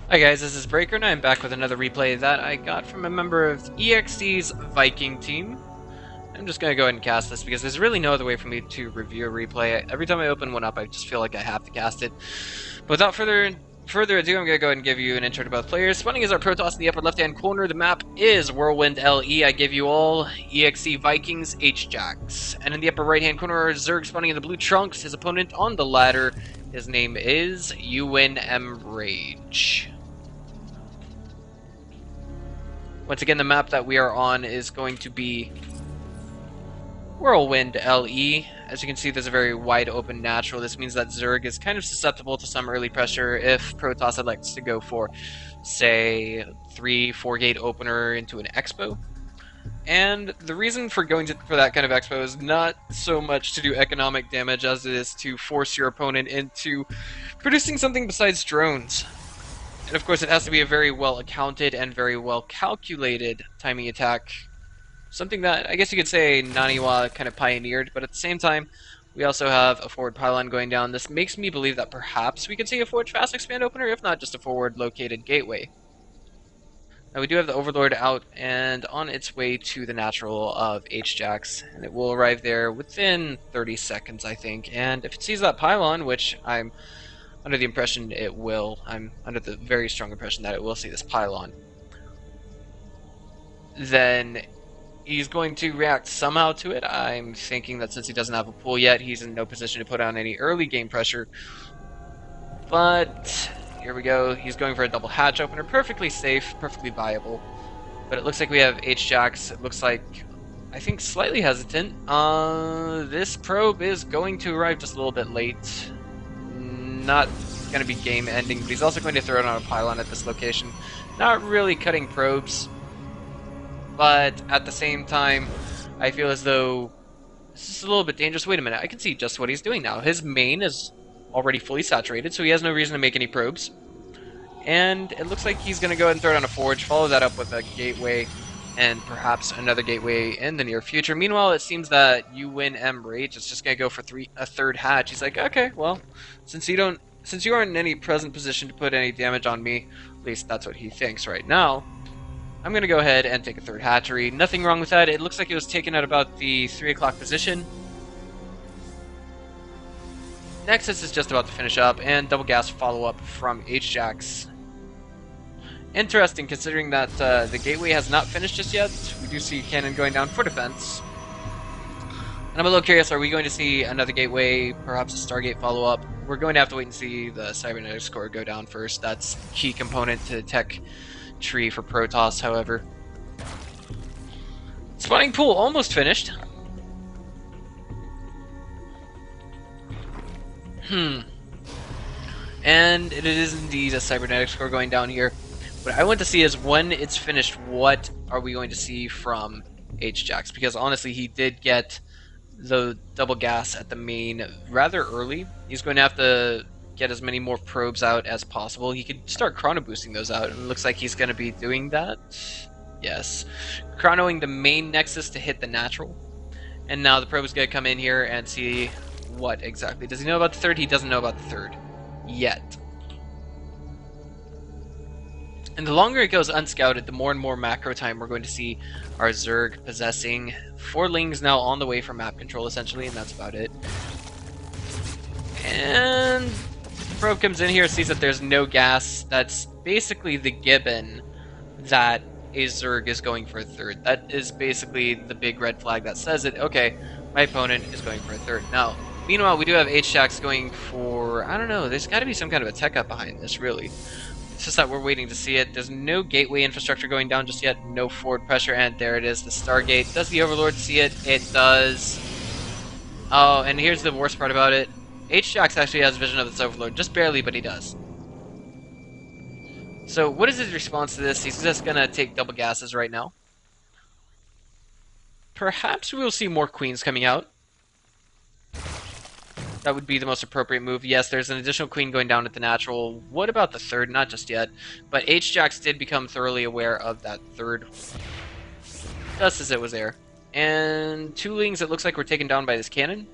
Hi guys, this is Breaker and I'm back with another replay that I got from a member of EXE's Viking team. I'm just going to go ahead and cast this because there's really no other way for me to review a replay. Every time I open one up, I just feel like I have to cast it. But without further ado, I'm going to go ahead and give you an intro to both players. Spawning is our Protoss in the upper left-hand corner. The map is Whirlwind LE. I give you all EXE Vikings Hjax. And in the upper right-hand corner are Zerg spawning in the blue trunks. His opponent on the ladder, his name is UwinMRage. Once again, the map that we are on is going to be Whirlwind LE. As you can see, there's a very wide open natural. This means that Zerg is kind of susceptible to some early pressure if Protoss elects to go for, say, 3-4 gate opener into an expo. And the reason for going for that kind of expo is not so much to do economic damage as it is to force your opponent into producing something besides drones. And of course, it has to be a very well accounted and very well calculated timing attack. Something that I guess you could say Naniwa kind of pioneered, but at the same time, we also have a forward pylon going down. This makes me believe that perhaps we could see a forward fast expand opener, if not just a forward located gateway. Now we do have the Overlord out and on its way to the natural of Hjax, and it will arrive there within 30 seconds, I think. And if it sees that pylon, which I'm under the impression it will, I'm under the very strong impression that it will see this pylon, then he's going to react somehow to it. I'm thinking that since he doesn't have a pull yet, he's in no position to put on any early game pressure. But here we go. He's going for a double hatch opener. Perfectly safe, perfectly viable. But it looks like we have Hjax. It looks like, I think, slightly hesitant. This probe is going to arrive just a little bit late. Not going to be game ending, but he's also going to throw it on a pylon at this location. Not really cutting probes, but at the same time, I feel as though this is a little bit dangerous. Wait a minute, I can see just what he's doing now. His main is already fully saturated, so he has no reason to make any probes. And it looks like he's going to go ahead and throw it on a forge, follow that up with a gateway, and perhaps another gateway in the near future. Meanwhile, it seems that UwinMRage is just going to go for a third hatch. He's like, okay, well, since you aren't in any present position to put any damage on me, at least that's what he thinks right now, I'm going to go ahead and take a third hatchery. Nothing wrong with that. It looks like it was taken at about the 3 o'clock position. Nexus is just about to finish up, and double gas follow-up from Hjax. Interesting, considering that the gateway has not finished just yet. We do see cannon going down for defense. And I'm a little curious, are we going to see another gateway, perhaps a Stargate follow-up? We're going to have to wait and see the cybernetic score go down first. That's a key component to the tech tree for Protoss, however. Spawning pool almost finished. And it is indeed a cybernetic score going down here. What I want to see is when it's finished, what are we going to see from Hjax? Because honestly, he did get the double gas at the main rather early. He's going to have to get as many more probes out as possible. He could start chrono boosting those out, and it looks like he's going to be doing that. Yes. Chronoing the main nexus to hit the natural. And now the probe is going to come in here and see what exactly. Does he know about the third? He doesn't know about the third yet. And the longer it goes unscouted, the more and more macro time we're going to see our Zerg possessing. 4 lings now on the way for map control, essentially, and that's about it. And the probe comes in here, sees that there's no gas. That's basically the gibbon that a Zerg is going for a third. That is basically the big red flag that says it. Okay, my opponent is going for a third. Now, meanwhile, we do have Hjax going for, I don't know, there's got to be some kind of a tech up behind this, really. It's just that we're waiting to see it. There's no gateway infrastructure going down just yet, no forward pressure, and there it is, the Stargate. Does the Overlord see it? It does. Oh, and here's the worst part about it. Hjax actually has vision of this Overlord, just barely, but he does. So what is his response to this? He's just gonna take double gases right now. Perhaps we will see more queens coming out. That would be the most appropriate move. Yes, there's an additional queen going down at the natural. What about the third? Not just yet. But Hjax did become thoroughly aware of that third, just as it was there. And 2 lings, it looks like, were taken down by this cannon.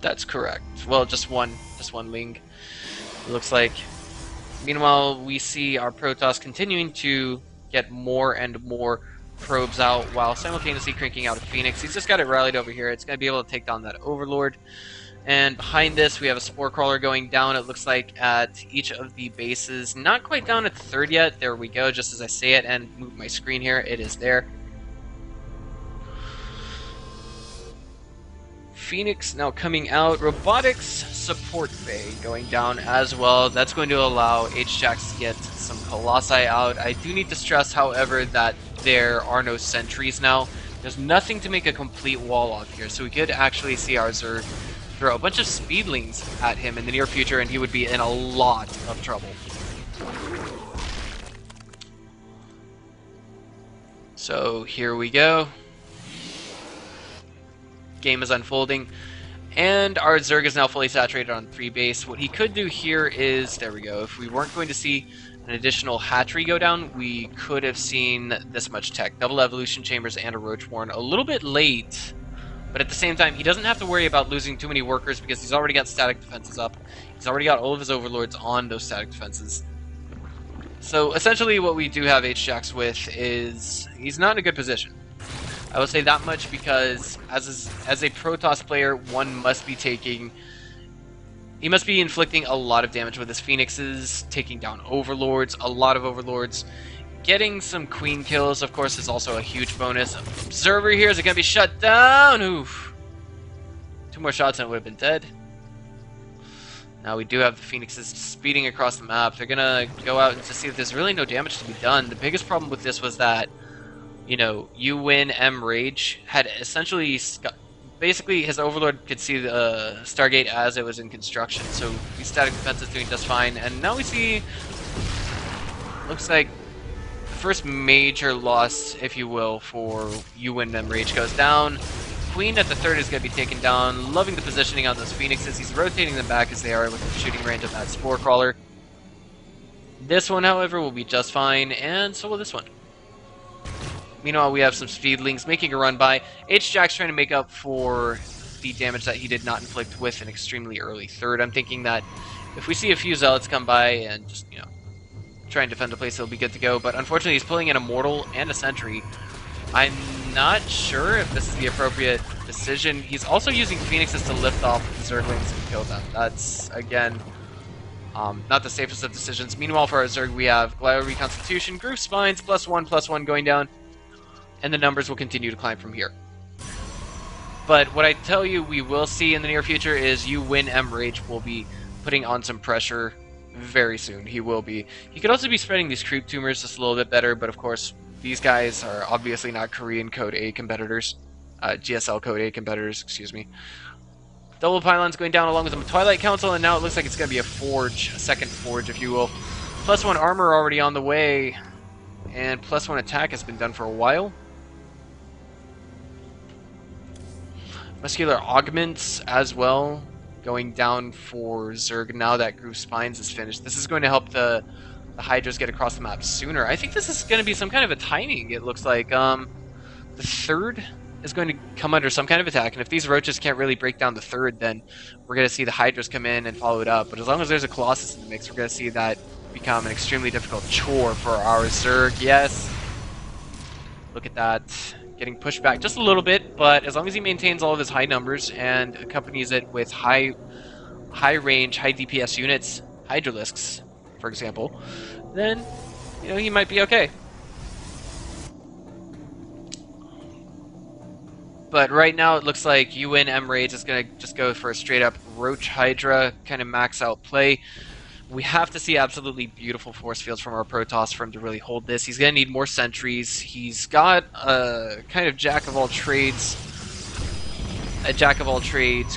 That's correct. Well, just one ling. it looks like. Meanwhile, we see our Protoss continuing to get more and more probes out while simultaneously cranking out a Phoenix. He's just got it rallied over here. It's going to be able to take down that Overlord. And behind this, we have a Spore Crawler going down, it looks like, at each of the bases. Not quite down at the third yet. There we go, just as I say it, and move my screen here. It is there. Phoenix now coming out. Robotics support bay going down as well. That's going to allow Hjax to get some Colossi out. I do need to stress, however, that there are no sentries now. There's nothing to make a complete wall off here, so we could actually see our Zerg throw a bunch of speedlings at him in the near future, and he would be in a lot of trouble. So here we go. Game is unfolding, and our Zerg is now fully saturated on 3 base. What he could do here is, there we go, if we weren't going to see an additional hatchery go down, we could have seen this much tech. Double evolution chambers and a roach warren a little bit late, but at the same time, he doesn't have to worry about losing too many workers because he's already got static defenses up. He's already got all of his overlords on those static defenses. So essentially what we do have Hjax with is, he's not in a good position. I will say that much because as a Protoss player, one must be he must be inflicting a lot of damage with his Phoenixes, taking down Overlords, a lot of Overlords. Getting some Queen kills, of course, is also a huge bonus. Observer here, is it going to be shut down? Oof. 2 more shots and it would have been dead. Now we do have the Phoenixes speeding across the map. They're going to go out to see if there's really no damage to be done. The biggest problem with this was that, you know, UwinMRage had essentially, basically his Overlord could see the Stargate as it was in construction, so the static defense is doing just fine. And now we see, looks like the first major loss, if you will, for UwinMRage goes down. Queen at the third is going to be taken down. Loving the positioning on those Phoenixes. He's rotating them back as they are with the shooting range of that Spore Crawler. This one, however, will be just fine, and so will this one. Meanwhile, we have some Speedlings making a run by. Hjax trying to make up for the damage that he did not inflict with an extremely early third. I'm thinking that if we see a few Zealots come by and just, you know, try and defend the place, it'll be good to go. But unfortunately, he's pulling in a Mortal and a Sentry. I'm not sure if this is the appropriate decision. He's also using Phoenixes to lift off the Zerglings and kill them. That's, again, not the safest of decisions. Meanwhile, for our Zerg, we have Glio Reconstitution, Groove Spines, +1/+1 going down, and the numbers will continue to climb from here. But what I tell you we will see in the near future is UwinMRage will be putting on some pressure very soon. He will be. He could also be spreading these creep tumors just a little bit better, but of course, these guys are obviously not Korean Code A competitors. GSL Code A competitors, excuse me. Double pylons going down along with the Twilight Council, and now it looks like it's going to be a forge, a second forge, if you will. +1 armor already on the way, and +1 attack has been done for a while. Muscular augments as well, going down for Zerg now that Groove Spines is finished. This is going to help the Hydras get across the map sooner. I think this is going to be some kind of a timing, it looks like. The third is going to come under some kind of attack, and if these Roaches can't really break down the third, then we're going to see the Hydras come in and follow it up. But as long as there's a Colossus in the mix, we're going to see that become an extremely difficult chore for our Zerg. Yes. Look at that. Getting pushed back just a little bit, but as long as he maintains all of his high numbers and accompanies it with high range, high DPS units, Hydralisks, for example, then, you know, he might be okay. But right now it looks like UwinMRage is going to just go for a straight up Roach Hydra kind of max out play. We have to see absolutely beautiful force fields from our Protoss for him to really hold this. He's going to need more sentries. He's got a kind of jack of all trades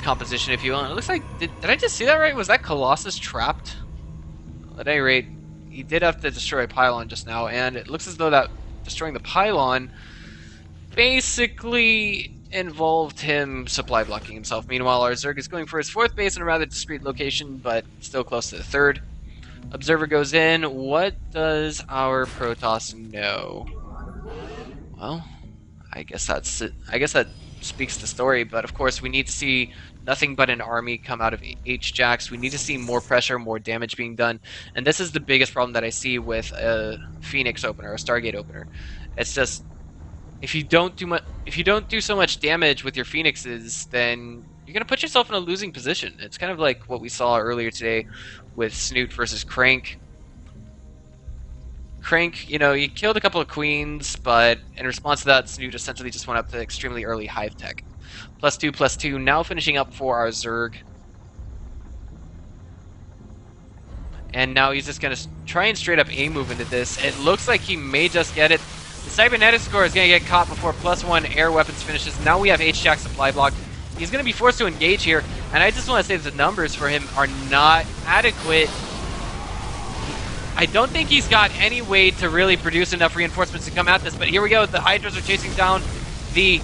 composition, if you will. And it looks like, did I just see that right? Was that Colossus trapped? At any rate, he did have to destroy a pylon just now, and it looks as though that destroying the pylon basically involved him supply blocking himself. Meanwhile, our Zerg is going for his fourth base in a rather discreet location, but still close to the third. Observer goes in. What does our Protoss know? Well, I guess that's it. I guess that speaks the story. But of course, we need to see nothing but an army come out of Hjax. We need to see more pressure, more damage being done, and this is the biggest problem that I see with a Phoenix opener, a Stargate opener. It's just if you don't do so much damage with your Phoenixes, then you're gonna put yourself in a losing position. It's kind of like what we saw earlier today with Snoot versus Crank. Crank, you know, he killed a couple of queens, but in response to that, Snoot essentially just went up to extremely early hive tech. +2/+2, now finishing up for our Zerg. And now he's just going to try and straight up A-move into this. It looks like he may just get it. The cybernetic score is going to get caught before +1 air weapons finishes. Now we have Hjax supply block. He's going to be forced to engage here, and I just want to say that the numbers for him are not adequate. I don't think he's got any way to really produce enough reinforcements to come at this, but here we go. The Hydras are chasing down the...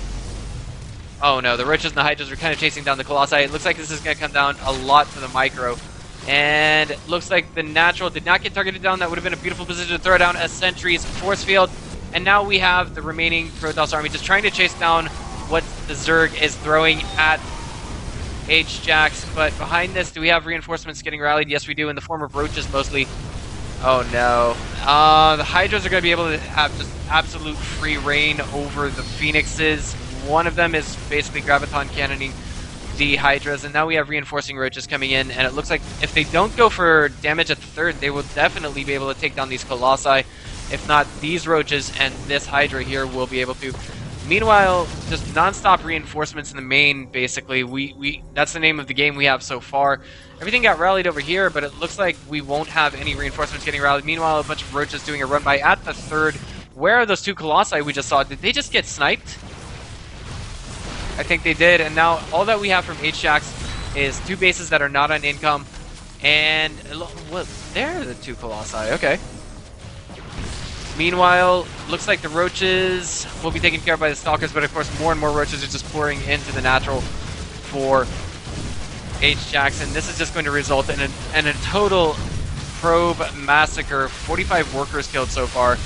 Oh no, the Roaches and the Hydras are kind of chasing down the Colossi. It looks like this is going to come down a lot to the micro. And it looks like the Natural did not get targeted down. That would have been a beautiful position to throw down a Sentry's force field. And now we have the remaining Protoss army just trying to chase down what the Zerg is throwing at Hjax. But behind this, do we have reinforcements getting rallied? Yes, we do, in the form of Roaches mostly. Oh no. The Hydras are going to be able to have just absolute free reign over the Phoenixes. One of them is basically Graviton cannoning the Hydras, and now we have reinforcing Roaches coming in, and it looks like if they don't go for damage at the third, they will definitely be able to take down these Colossi. If not, these Roaches and this Hydra here will be able to. Meanwhile, just non-stop reinforcements in the main, basically. That's the name of the game we have so far. Everything got rallied over here, but it looks like we won't have any reinforcements getting rallied. Meanwhile, a bunch of Roaches doing a run-by at the third. Where are those two Colossi we just saw? Did they just get sniped? I think they did, and now all that we have from Hjax is two bases that are not on income, and what? There are the two Colossi. Okay. Meanwhile, looks like the Roaches will be taken care of by the Stalkers, but of course more and more Roaches are just pouring into the Natural for Hjax, and this is just going to result in a total probe massacre. 45 workers killed so far.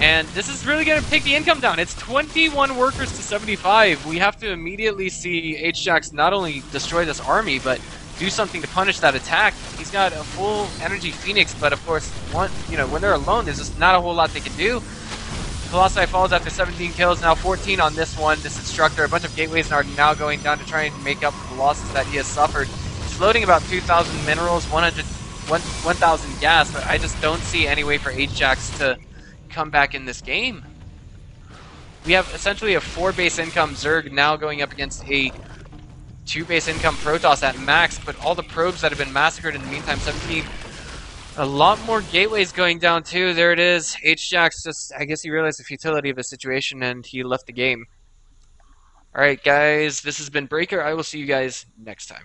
And this is really going to take the income down. It's 21 workers to 75. We have to immediately see Hjax not only destroy this army, but do something to punish that attack. He's got a full energy Phoenix, but of course, when they're alone, there's just not a whole lot they can do. Colossi falls after 17 kills, now 14 on this one. This Instructor, a bunch of gateways are now going down to try and make up the losses that he has suffered. He's loading about 2,000 minerals, 1,000 gas, but I just don't see any way for Hjax to come back in this game. We have essentially a 4-base income Zerg now going up against a 2-base income Protoss at max, but all the probes that have been massacred in the meantime, 17. A lot more gateways going down too. There it is. Hjax just, I guess he realized the futility of the situation and he left the game. Alright guys, this has been Breaker. I will see you guys next time.